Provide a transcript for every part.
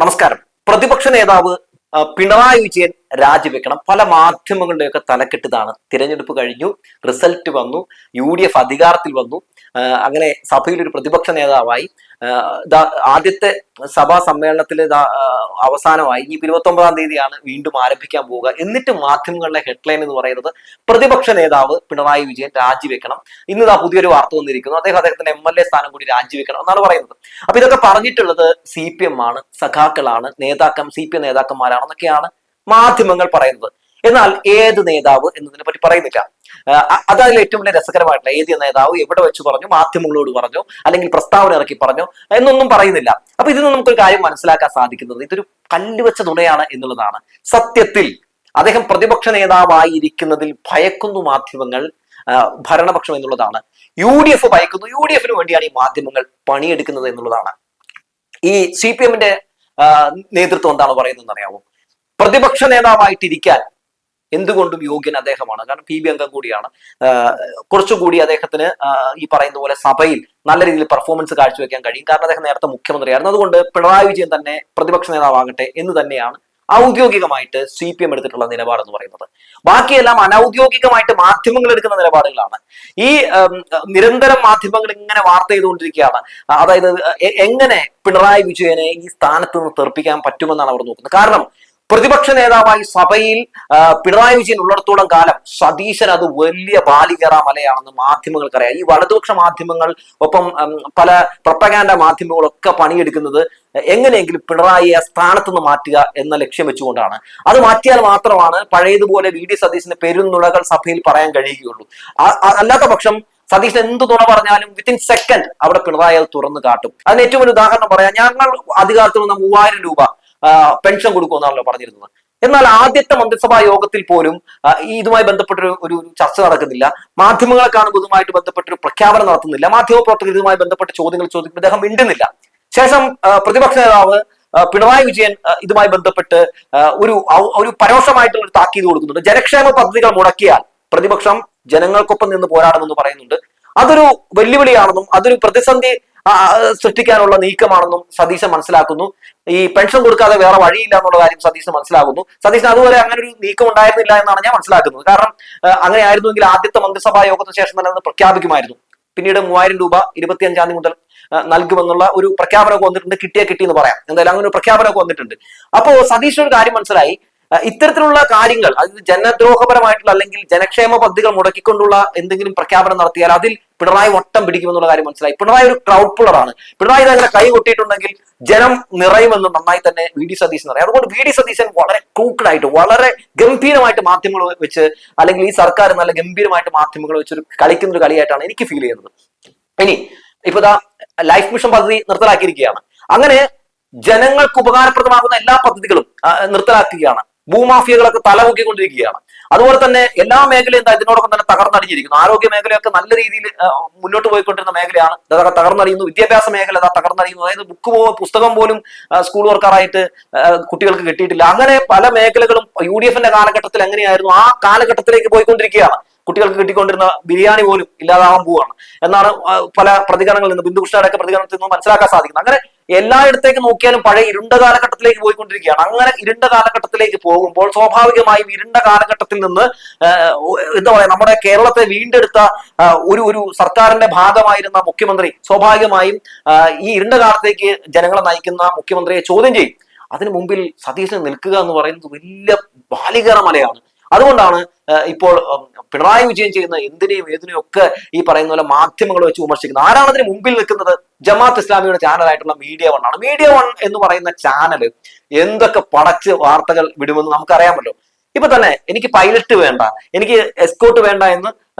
നമസ്കാരം. പ്രതിപക്ഷ നേതാവ് പിണറായി വിജയൻ രാജിവെക്കണം. പല മാധ്യമങ്ങളുടെയൊക്കെ തലക്കെട്ടിതാണ്. തിരഞ്ഞെടുപ്പ് കഴിഞ്ഞു, റിസൾട്ട് വന്നു, UDF അധികാരത്തിൽ വന്നു, അങ്ങനെ സഭയിൽ ഒരു പ്രതിപക്ഷ നേതാവായി. ആദ്യത്തെ സഭാ സമ്മേളനത്തിൽ അവസാനമായി. ഇനി 29-ാം തീയതിയാണ് വീണ്ടും ആരംഭിക്കാൻ പോവുക. എന്നിട്ട് മാധ്യമങ്ങളുടെ ഹെഡ്ലൈൻ എന്ന് പറയുന്നത് പ്രതിപക്ഷ നേതാവ് പിണറായി വിജയൻ രാജിവെക്കണം. ഇന്ന് പുതിയൊരു വാർത്ത വന്നിരിക്കുന്നു. അദ്ദേഹത്തിന്റെ MLA സ്ഥാനം കൂടി രാജിവെക്കണം എന്നാണ് പറയുന്നത്. അപ്പൊ ഇതൊക്കെ പറഞ്ഞിട്ടുള്ളത് CPM ആണ്, സഖാക്കളാണ്, CPM നേതാക്കന്മാരാണെന്നൊക്കെയാണ് മാധ്യമങ്ങൾ പറയുന്നത്. എന്നാൽ ഏത് നേതാവ് എന്നതിനെ പറ്റി പറയുന്നില്ല. അതായത് ഏറ്റവും വലിയ രസകരമായിട്ടുള്ള ഏത് നേതാവ് എവിടെ വെച്ച് പറഞ്ഞു, മാധ്യമങ്ങളോട് പറഞ്ഞു, അല്ലെങ്കിൽ പ്രസ്താവന ഇറക്കി പറഞ്ഞു എന്നൊന്നും പറയുന്നില്ല. അപ്പൊ ഇതിൽ നിന്ന് നമുക്കൊരു കാര്യം മനസ്സിലാക്കാൻ സാധിക്കുന്നത് ഇതൊരു കല്ലുവെച്ച നുണയാണ് എന്നുള്ളതാണ്. സത്യത്തിൽ അദ്ദേഹം പ്രതിപക്ഷ നേതാവായി ഇരിക്കുന്നതിൽ ഭയക്കുന്നു മാധ്യമങ്ങൾ, ഭരണപക്ഷം എന്നുള്ളതാണ്. UDF ഭയക്കുന്നു. UDF-ന് വേണ്ടിയാണ് ഈ മാധ്യമങ്ങൾ പണിയെടുക്കുന്നത് എന്നുള്ളതാണ്. ഈ CPM-ന്റെ നേതൃത്വം എന്താണ് പറയുന്നതെന്ന് അറിയാമോ? പ്രതിപക്ഷ നേതാവായിട്ടിരിക്കാൻ എന്തുകൊണ്ടും യോഗ്യൻ അദ്ദേഹമാണ്. കാരണം PB അംഗം കൂടിയാണ്. കുറച്ചുകൂടി അദ്ദേഹത്തിന് ഈ പറയുന്ന പോലെ സഭയിൽ നല്ല രീതിയിൽ പെർഫോമൻസ് കാഴ്ചവെക്കാൻ കഴിയും. കാരണം അദ്ദേഹം നേരത്തെ മുഖ്യമന്ത്രിയായിരുന്നു. അതുകൊണ്ട് പിണറായി വിജയൻ തന്നെ പ്രതിപക്ഷ നേതാവാകട്ടെ എന്ന് തന്നെയാണ് ഔദ്യോഗികമായിട്ട് CPM എടുത്തിട്ടുള്ള നിലപാടെന്ന് പറയുന്നത്. ബാക്കിയെല്ലാം അനൌദ്യോഗികമായിട്ട് മാധ്യമങ്ങൾ എടുക്കുന്ന നിലപാടുകളാണ്. ഈ നിരന്തരം മാധ്യമങ്ങൾ ഇങ്ങനെ വാർത്ത ചെയ്തുകൊണ്ടിരിക്കുകയാണ്. അതായത് എങ്ങനെ പിണറായി വിജയനെ ഈ സ്ഥാനത്ത് നിന്ന് തെറിപ്പിക്കാൻ പറ്റുമെന്നാണ് അവർ നോക്കുന്നത്. കാരണം പ്രതിപക്ഷ നേതാവായി സഭയിൽ പിണറായി വിജയൻ ഉള്ളിടത്തോളം കാലം സതീശൻ അത് വലിയ ബാലികേറ മലയാണെന്ന് മാധ്യമങ്ങൾക്കറിയാം. ഈ വലതുപക്ഷ മാധ്യമങ്ങൾ ഒപ്പം പല പ്രൊപ്പഗാൻഡ മാധ്യമങ്ങളൊക്കെ പണിയെടുക്കുന്നത് എങ്ങനെയെങ്കിലും പിണറായിയെ സ്ഥാനത്ത് നിന്ന് മാറ്റുക എന്ന ലക്ഷ്യം വെച്ചുകൊണ്ടാണ്. അത് മാറ്റിയാൽ മാത്രമാണ് പഴയതുപോലെ VD സതീശന് പെരുന്നുളകൾ സഭയിൽ പറയാൻ കഴിയുകയുള്ളൂ. അല്ലാത്ത പക്ഷം സതീശൻ എന്ത് തുണ പറഞ്ഞാലും വിത്തിൻ സെക്കൻഡ് അവിടെ പിണറായി അത് തുറന്നു കാട്ടും. അതിന് ഏറ്റവും വലിയ ഉദാഹരണം പറയാം. ഞങ്ങൾ അധികാരത്തിൽ വന്ന 3000 രൂപ പെൻഷൻ കൊടുക്കുമെന്നാണല്ലോ പറഞ്ഞിരുന്നത്. എന്നാൽ ആദ്യത്തെ മന്ത്രിസഭാ യോഗത്തിൽ പോലും ഇതുമായി ബന്ധപ്പെട്ടൊരു ഒരു ചർച്ച നടക്കുന്നില്ല. മാധ്യമങ്ങളെ കാണുമ്പോൾ ഇതുമായിട്ട് ബന്ധപ്പെട്ടൊരു പ്രഖ്യാപനം നടത്തുന്നില്ല. മാധ്യമപ്രവർത്തകർ ഇതുമായി ബന്ധപ്പെട്ട ചോദ്യങ്ങൾ ചോദിക്കുമ്പോൾ അദ്ദേഹം മിണ്ടുന്നില്ല. ശേഷം പ്രതിപക്ഷ നേതാവ് പിണറായി വിജയൻ ഇതുമായി ബന്ധപ്പെട്ട് ഒരു പരോക്ഷമായിട്ടുള്ള ഒരു താക്കീത് കൊടുക്കുന്നുണ്ട്. ജനക്ഷേമ പദ്ധതികൾ മുടക്കിയാൽ പ്രതിപക്ഷം ജനങ്ങൾക്കൊപ്പം നിന്ന് പോരാടുമെന്ന് പറയുന്നുണ്ട്. അതൊരു വെല്ലുവിളിയാണെന്നും അതൊരു പ്രതിസന്ധി സൃഷ്ടിക്കാനുള്ള നീക്കമാണെന്നും സതീശൻ മനസ്സിലാക്കുന്നു. ഈ പെൻഷൻ കൊടുക്കാതെ വേറെ വഴിയില്ല എന്നുള്ള കാര്യം സതീശൻ മനസ്സിലാകുന്നു. സതീശൻ അതുവരെ അങ്ങനെ ഒരു നീക്കം ഉണ്ടായിരുന്നില്ല എന്നാണ് ഞാൻ മനസ്സിലാക്കുന്നത്. കാരണം അങ്ങനെ ആയിരുന്നുവെങ്കിൽ ആദ്യത്തെ മന്ത്രിസഭാ യോഗത്തിന് ശേഷം തന്നെ അത് പ്രഖ്യാപിക്കുമായിരുന്നു. പിന്നീട് 3000 രൂപ 25-ാം തീയതി മുതൽ നൽകുമെന്നുള്ള ഒരു പ്രഖ്യാപനമൊക്കെ വന്നിട്ടുണ്ട്. കിട്ടി എന്ന് പറയാം. എന്തായാലും അങ്ങനെ ഒരു പ്രഖ്യാപനമൊക്കെ വന്നിട്ടുണ്ട്. അപ്പോ സതീശൻ ഒരു കാര്യം മനസ്സിലായി. ഇത്തരത്തിലുള്ള കാര്യങ്ങൾ, അത് ജനദ്രോഹപരമായിട്ടുള്ള അല്ലെങ്കിൽ ജനക്ഷേമ പദ്ധതികൾ മുടക്കിക്കൊണ്ടുള്ള എന്തെങ്കിലും പ്രഖ്യാപനം നടത്തിയാൽ അതിൽ പിണറായി വട്ടം പിടിക്കുമെന്നുള്ള കാര്യം മനസ്സിലായി. പിണറായി ഒരു ക്രൗഡ് പുള്ളറാണ്. പിണറായി അങ്ങനെ കൈ കൊട്ടിയിട്ടുണ്ടെങ്കിൽ ജനം നിറയുമെന്ന് നന്നായി തന്നെ VD സതീശൻ അറിയാം. അതുകൊണ്ട് VD സതീശൻ വളരെ ക്രൂക്കഡായിട്ട്, വളരെ ഗംഭീരമായിട്ട് മാധ്യമങ്ങൾ വെച്ച്, അല്ലെങ്കിൽ ഈ സർക്കാർ നല്ല ഗംഭീരമായിട്ട് മാധ്യമങ്ങൾ വെച്ചൊരു കളിക്കുന്ന ഒരു കളിയായിട്ടാണ് എനിക്ക് ഫീൽ ചെയ്യുന്നത്. ഇനി ഇപ്പൊ ലൈഫ് മിഷൻ പദ്ധതി നിർത്തലാക്കിയിരിക്കുകയാണ്. അങ്ങനെ ജനങ്ങൾക്ക് ഉപകാരപ്രദമാകുന്ന എല്ലാ പദ്ധതികളും നിർത്തലാക്കുകയാണ്. ഭൂമാഫിയകളൊക്കെ തലമുക്കിക്കൊണ്ടിരിക്കുകയാണ്. അതുപോലെ തന്നെ എല്ലാ മേഖലയും ഇതിനോടൊപ്പം തന്നെ തകർന്നടിഞ്ഞിരിക്കുന്നു. ആരോഗ്യ മേഖലയൊക്കെ നല്ല രീതിയിൽ മുന്നോട്ട് പോയിക്കൊണ്ടിരുന്ന മേഖലയാണ്, ഇതൊക്കെ തകർന്നടിയുന്നു. വിദ്യാഭ്യാസ മേഖല തകർന്നടിയുന്നു. അതായത് പുസ്തകം പോലും സ്കൂൾ വർക്കറായിട്ട് കുട്ടികൾക്ക് കിട്ടിയിട്ടില്ല. അങ്ങനെ പല മേഖലകളും UDF-ന്റെ കാലഘട്ടത്തിൽ എങ്ങനെയായിരുന്നു ആ കാലഘട്ടത്തിലേക്ക് പോയിക്കൊണ്ടിരിക്കുകയാണ്. കുട്ടികൾക്ക് കിട്ടിക്കൊണ്ടിരുന്ന ബിരിയാണി പോലും ഇല്ലാതാവാൻ പോവുകയാണ് എന്നാണ് പല പ്രതികരണങ്ങളിൽ നിന്ന്, ബിന്ദുകൃഷ്ണയുടെ പ്രതികരണത്തിൽ നിന്ന് മനസ്സിലാക്കാൻ സാധിക്കുന്നത്. അങ്ങനെ എല്ലായിടത്തേക്ക് നോക്കിയാലും പഴയ ഇരുണ്ട കാലഘട്ടത്തിലേക്ക് പോയിക്കൊണ്ടിരിക്കുകയാണ്. അങ്ങനെ ഇരുണ്ട കാലഘട്ടത്തിലേക്ക് പോകുമ്പോൾ സ്വാഭാവികമായും ഇരുണ്ട കാലഘട്ടത്തിൽ നിന്ന് എന്താ പറയാ, നമ്മുടെ കേരളത്തെ വീണ്ടെടുത്ത ഒരു സർക്കാരിന്റെ ഭാഗമായിരുന്ന മുഖ്യമന്ത്രി സ്വാഭാവികമായും ഈ ഇരുണ്ട കാലത്തേക്ക് ജനങ്ങളെ നയിക്കുന്ന മുഖ്യമന്ത്രിയെ ചോദ്യം ചെയ്യും. അതിനു മുമ്പിൽ സതീശന് നിൽക്കുക എന്ന് പറയുന്നത് വലിയ ബാലികേറ മലയാണ്. അതുകൊണ്ടാണ് ഇപ്പോൾ പിണറായി വിജയൻ ചെയ്യുന്ന എന്തിനേയും ഏതിനെയും ഒക്കെ ഈ പറയുന്ന പോലെ മാധ്യമങ്ങൾ വെച്ച് വിമർശിക്കുന്നത്. ആരാണ് അതിന് മുമ്പിൽ നിൽക്കുന്നത്? ജമാഅത്ത് ഇസ്ലാമിയുടെ ചാനലായിട്ടുള്ള മീഡിയ 1 ആണ്. മീഡിയ 1 എന്ന് പറയുന്ന ചാനൽ എന്തൊക്കെ പടച്ച് വാർത്തകൾ വിടുമെന്ന് നമുക്കറിയാമല്ലോ. ഇപ്പൊ തന്നെ എനിക്ക് പൈലറ്റ് വേണ്ട, എനിക്ക് എസ്കോർട്ട് വേണ്ട എന്ന്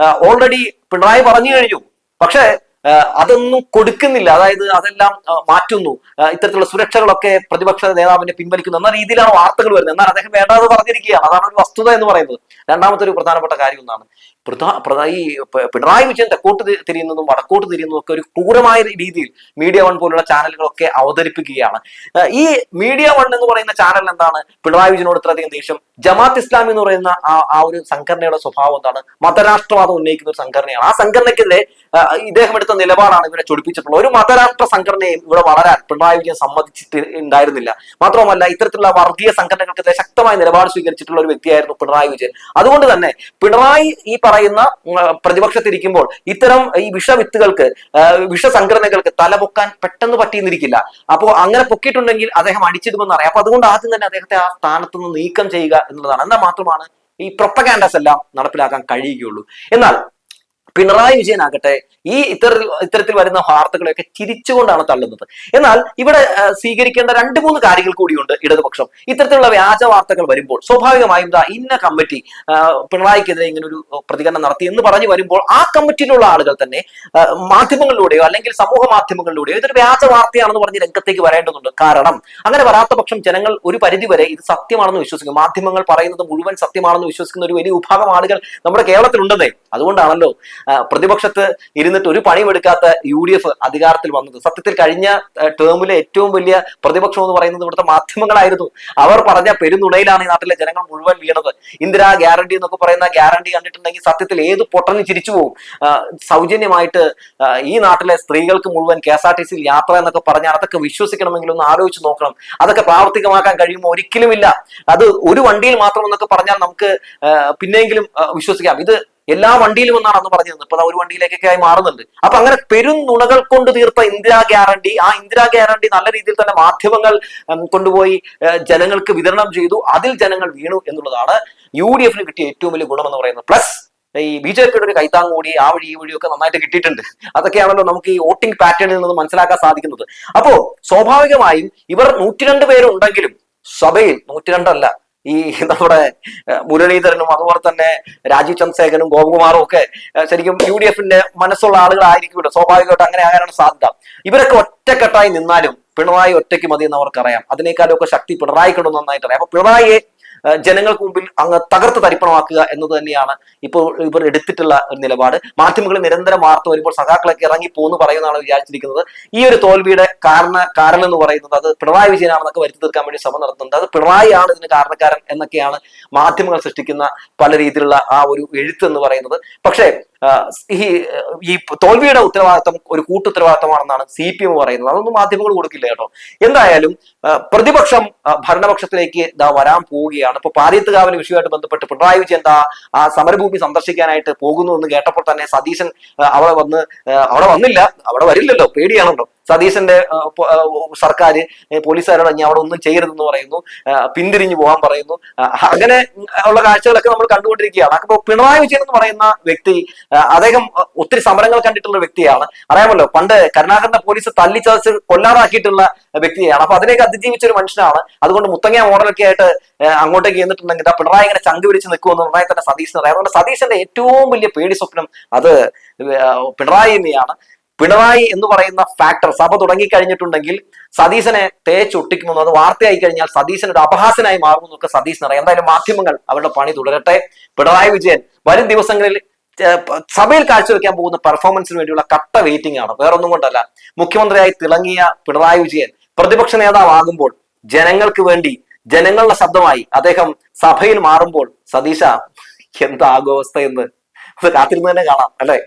ഓൾറെഡി പിണറായി പറഞ്ഞു കഴിഞ്ഞു. പക്ഷേ അതൊന്നും കൊടുക്കുന്നില്ല. അതായത് അതെല്ലാം മാറ്റുന്നു, ഇത്തരത്തിലുള്ള സുരക്ഷകളൊക്കെ പ്രതിപക്ഷ നേതാവിനെ പിൻവലിക്കുന്നു എന്ന രീതിയിലാണ് വാർത്തകൾ വരുന്നത്. എന്നാൽ അദ്ദേഹം വേണ്ടാതെ പറഞ്ഞിരിക്കുകയാണ്. അതാണ് ഒരു വസ്തുത എന്ന് പറയുന്നത്. രണ്ടാമത്തെ ഒരു പ്രധാനപ്പെട്ട കാര്യം ഒന്നാണ്, ഈ പിണറായി വിജയൻ തെക്കോട്ട് തിരിയുന്നതും വടക്കോട്ട് തിരിയുന്നതും ഒക്കെ ഒരു ക്രൂരമായ രീതിയിൽ മീഡിയ വൺ പോലുള്ള ചാനലുകളൊക്കെ അവതരിപ്പിക്കുകയാണ്. ഈ മീഡിയ വൺ എന്ന് പറയുന്ന ചാനൽ എന്താണ് പിണറായി വിജയനോട് ഇത്രയധികം ദേഷ്യം? ജമാഅത്ത് ഇസ്ലാമി എന്ന് പറയുന്ന ആ ഒരു സംഘടനയുടെ സ്വഭാവം എന്താണ്? മതരാഷ്ട്രവാദം ഉന്നയിക്കുന്ന ഒരു സംഘടനയാണ്. ആ സംഘടനയ്ക്കെതിരെ ഇദ്ദേഹം എടുത്ത നിലപാടാണ് ഇവരെ ചൊടിപ്പിച്ചിട്ടുള്ളത്. ഒരു മതരാഷ്ട്ര സംഘടനയും ഇവിടെ വളരാൻ പിണറായി വിജയൻ സമ്മതിച്ചിട്ട് ഉണ്ടായിരുന്നില്ല. മാത്രമല്ല ഇത്തരത്തിലുള്ള വർഗീയ സംഘടനകൾക്കെതിരെ ശക്തമായ നിലപാട് സ്വീകരിച്ചിട്ടുള്ള ഒരു വ്യക്തിയായിരുന്നു പിണറായി വിജയൻ. അതുകൊണ്ട് തന്നെ പിണറായി ഈ പറയുന്ന പ്രതിപക്ഷത്തിരിക്കുമ്പോൾ ഇത്തരം ഈ വിഷവിത്തുകൾക്ക് വിഷസംഘടനകൾക്ക് തലപൊക്കാൻ പെട്ടെന്ന് പറ്റിയെന്നിരിക്കില്ല. അപ്പോൾ അങ്ങനെ പൊക്കിയിട്ടുണ്ടെങ്കിൽ അദ്ദേഹം അടിച്ചിടുമെന്ന് അറിയാം. അപ്പൊ അതുകൊണ്ട് ആദ്യം തന്നെ അദ്ദേഹത്തെ ആ സ്ഥാനത്ത് നിന്ന് നീക്കം ചെയ്യുക എന്നുള്ളതാണ്. എന്നാൽ മാത്രമാണ് ഈ പ്രൊപ്പഗാൻഡസ് എല്ലാം നടപ്പിലാക്കാൻ കഴിയുകയുള്ളൂ. എന്നാൽ പിണറായി വിജയൻ ആകട്ടെ ഈ ഇത്തരത്തിൽ വരുന്ന വാർത്തകളെയൊക്കെ ചിരിച്ചുകൊണ്ടാണ് തള്ളുന്നത്. എന്നാൽ ഇവിടെ സ്വീകരിക്കേണ്ട 2-3 കാര്യങ്ങൾ കൂടിയുണ്ട് ഇടതുപക്ഷം. ഇത്തരത്തിലുള്ള വ്യാജ വാർത്തകൾ വരുമ്പോൾ സ്വാഭാവികമായും ഇന്ന കമ്മിറ്റി പിണറായിക്കെതിരെ ഇങ്ങനെ ഒരു പ്രതികരണം നടത്തി എന്ന് പറഞ്ഞു വരുമ്പോൾ ആ കമ്മിറ്റിയിലുള്ള ആളുകൾ തന്നെ മാധ്യമങ്ങളിലൂടെയോ അല്ലെങ്കിൽ സമൂഹ മാധ്യമങ്ങളിലൂടെയോ ഇതൊരു വ്യാജ വാർത്തയാണെന്ന് പറഞ്ഞ് രംഗത്തേക്ക് വരേണ്ടതുണ്ട്. കാരണം അങ്ങനെ വരാത്ത പക്ഷം ജനങ്ങൾ ഒരു പരിധിവരെ ഇത് സത്യമാണെന്ന് വിശ്വസിക്കും. മാധ്യമങ്ങൾ പറയുന്നത് മുഴുവൻ സത്യമാണെന്ന് വിശ്വസിക്കുന്ന ഒരു വലിയ വിഭാഗം ആളുകൾ നമ്മുടെ കേരളത്തിലുണ്ടെന്നേ. അതുകൊണ്ടാണല്ലോ പ്രതിപക്ഷത്ത് ഇരുന്നിട്ട് ഒരു പണിയെടുക്കാത്ത UDF അധികാരത്തിൽ വന്നത്. സത്യത്തിൽ കഴിഞ്ഞ ടേമിലെ ഏറ്റവും വലിയ പ്രതിപക്ഷം എന്ന് പറയുന്നത് ഇവിടുത്തെ മാധ്യമങ്ങളായിരുന്നു. അവർ പറഞ്ഞ പെരുന്നുണയിലാണ് ഈ നാട്ടിലെ ജനങ്ങൾ മുഴുവൻ വീണത്. ഇന്ദിരാ ഗ്യാരണ്ടി എന്നൊക്കെ പറയുന്ന ഗ്യാരണ്ടി കണ്ടിട്ടുണ്ടെങ്കിൽ സത്യത്തിൽ ഏത് പൊട്ടന് ചിരിച്ചു പോകും. സൗജന്യമായിട്ട് ഈ നാട്ടിലെ സ്ത്രീകൾക്ക് മുഴുവൻ KSRTC യാത്ര എന്നൊക്കെ പറഞ്ഞാൽ അതൊക്കെ വിശ്വസിക്കണമെങ്കിൽ ഒന്ന് ആലോചിച്ച് നോക്കണം. അതൊക്കെ പ്രാവർത്തികമാക്കാൻ കഴിയുമോ? ഒരിക്കലുമില്ല. അത് ഒരു വണ്ടിയിൽ മാത്രം എന്നൊക്കെ പറഞ്ഞാൽ നമുക്ക് പിന്നെയെങ്കിലും വിശ്വസിക്കാം. ഇത് എല്ലാ വണ്ടിയിലും എന്നാണ് അന്ന് പറഞ്ഞത്. ഇപ്പൊ ഒരു വണ്ടിയിലേക്കൊക്കെ ആയി മാറുന്നുണ്ട്. അപ്പൊ അങ്ങനെ പെരുന്നുണകൾ കൊണ്ട് തീർത്ത ഇന്ദിരാ ഗ്യാരണ്ടി, ആ ഇന്ദിരാ ഗ്യാരണ്ടി നല്ല രീതിയിൽ തന്നെ മാധ്യമങ്ങൾ കൊണ്ടുപോയി ജനങ്ങൾക്ക് വിതരണം ചെയ്തു. അതിൽ ജനങ്ങൾ വീണു എന്നുള്ളതാണ് UDF കിട്ടിയ ഏറ്റവും വലിയ ഗുണം എന്ന് പറയുന്നത്. പ്ലസ് ഈ BJP ഒരു കൈത്താങ് കൂടി ആ വഴി ഈ വഴിയൊക്കെ നന്നായിട്ട് കിട്ടിയിട്ടുണ്ട്. അതൊക്കെയാണല്ലോ നമുക്ക് ഈ വോട്ടിംഗ് പാറ്റേണിൽ നിന്ന് മനസ്സിലാക്കാൻ സാധിക്കുന്നത്. അപ്പോ സ്വാഭാവികമായും ഇവർ 102 പേരുണ്ടെങ്കിലും സഭയിൽ 102 അല്ല, ഈ നമ്മുടെ മുരളീധരനും അതുപോലെ തന്നെ രാജീവ് ചന്ദ്രശേഖരനും ഗോപകുമാറും ഒക്കെ ശരിക്കും UDFന്റെ മനസ്സുള്ള ആളുകളായിരിക്കുമല്ലോ. സ്വാഭാവികമായിട്ട് അങ്ങനെ ആകാനാണ് സാധ്യത. ഇവരൊക്കെ ഒറ്റക്കെട്ടായി നിന്നാലും പിണറായി ഒറ്റയ്ക്ക് മതി എന്ന് അവർക്കറിയാം. അതിനേക്കാളും ഒക്കെ ശക്തി പിണറായിക്കുണ്ടെന്ന് നന്നായിട്ട് അറിയാം. അപ്പൊ പിണറായിയെ ജനങ്ങൾക്ക് മുമ്പിൽ അങ്ങ് തകർത്ത് തരിപ്പണമാക്കുക എന്നത് തന്നെയാണ് ഇപ്പോൾ ഇവർ എടുത്തിട്ടുള്ള ഒരു നിലപാട്. മാധ്യമങ്ങളിൽ നിരന്തരം വാർത്ത വരുമ്പോൾ സഖാക്കളൊക്കെ ഇറങ്ങി പോന്ന് പറയുന്നതാണ് വിചാരിച്ചിരിക്കുന്നത്. ഈ ഒരു തോൽവിയുടെ കാരണം എന്ന് പറയുന്നത് അത് പിണറായി വിജയനാണെന്നൊക്കെ വരുത്തി തീർക്കാൻ വേണ്ടി ശ്രമം നടത്തുന്നുണ്ട്. അത് പിണറായി ആണ് ഇതിന് കാരണക്കാരൻ എന്നൊക്കെയാണ് മാധ്യമങ്ങൾ സൃഷ്ടിക്കുന്ന പല രീതിയിലുള്ള ആ ഒരു എഴുത്ത് എന്ന് പറയുന്നത്. പക്ഷേ ഈ തോൽവിയുടെ ഉത്തരവാദിത്തം ഒരു കൂട്ടുത്തരവാദിത്തമാണെന്നാണ് CPM പറയുന്നത്. അതൊന്നും മാധ്യമങ്ങൾ കൊടുക്കില്ല കേട്ടോ. എന്തായാലും പ്രതിപക്ഷം ഭരണപക്ഷത്തിലേക്ക് വരാൻ പോവുകയാണ്. ഇപ്പൊ പാരിയത്തുകാവിലെ വിഷയമായിട്ട് ബന്ധപ്പെട്ട് പിണറായി വിജയൻ ആ സമരഭൂമി സന്ദർശിക്കാനായിട്ട് പോകുന്നു എന്ന് കേട്ടപ്പോൾ തന്നെ സതീശൻ അവിടെ വന്നില്ല, അവിടെ വരില്ലല്ലോ, പേടിയാണല്ലോ. സതീശന്റെ സർക്കാർ പോലീസുകാരോട് ഇനി അവിടെ ഒന്നും ചെയ്യരുതെന്ന് പറയുന്നു, പിന്തിരിഞ്ഞു പോകാൻ പറയുന്നു. അങ്ങനെ ഉള്ള കാഴ്ചകളൊക്കെ നമ്മൾ കണ്ടുകൊണ്ടിരിക്കുകയാണ്. അപ്പൊ പിണറായി വിജയൻ എന്ന് പറയുന്ന വ്യക്തി അദ്ദേഹം ഒത്തിരി സമരങ്ങൾ കണ്ടിട്ടുള്ള വ്യക്തിയാണ്. അറിയാമല്ലോ, പണ്ട് കരുണാകരന്റെ പോലീസ് തല്ലിച്ചതച്ച് കൊല്ലാറാക്കിയിട്ടുള്ള വ്യക്തിയാണ്. അപ്പൊ അതിലേക്ക് അതിജീവിച്ച ഒരു മനുഷ്യനാണ്. അതുകൊണ്ട് മുത്തങ്ങ മോഡലൊക്കെ ആയിട്ട് അങ്ങോട്ടേക്ക് ചെന്നിട്ടുണ്ടെങ്കിൽ പിണറായി ഇങ്ങനെ ചങ്ക് പിടിച്ച് നിൽക്കുമെന്ന് നന്നായി തന്നെ സതീശൻ അറിയാം. അതുകൊണ്ട് സതീശന്റെ ഏറ്റവും വലിയ പേടി സ്വപ്നം അത് പിണറായി തന്നെയാണ്. പിണറായി എന്ന് പറയുന്ന ഫാക്ടർ സഭ തുടങ്ങിക്കഴിഞ്ഞിട്ടുണ്ടെങ്കിൽ സതീശനെ തേച്ചൊട്ടിക്കുമെന്ന്, അത് വാർത്തയായി കഴിഞ്ഞാൽ സതീശൻ ഒരു അപഹാസനായി മാറുമെന്നൊക്കെ സതീശൻ അറിയാം. എന്തായാലും മാധ്യമങ്ങൾ അവരുടെ പണി തുടരട്ടെ. പിണറായി വിജയൻ വരും ദിവസങ്ങളിൽ സഭയിൽ കാഴ്ചവെക്കാൻ പോകുന്ന പെർഫോമൻസിന് വേണ്ടിയുള്ള കട്ട വെയിറ്റിംഗ് ആണ്. വേറൊന്നും കൊണ്ടല്ല, മുഖ്യമന്ത്രിയായി തിളങ്ങിയ പിണറായി വിജയൻ പ്രതിപക്ഷ നേതാവാകുമ്പോൾ ജനങ്ങൾക്ക് വേണ്ടി ജനങ്ങളുടെ ശബ്ദമായി അദ്ദേഹം സഭയിൽ മാറുമ്പോൾ സതീശ എന്താ ആഘോഷ എന്ന് കാത്തിരുന്ന് തന്നെ കാണാം അല്ലെ.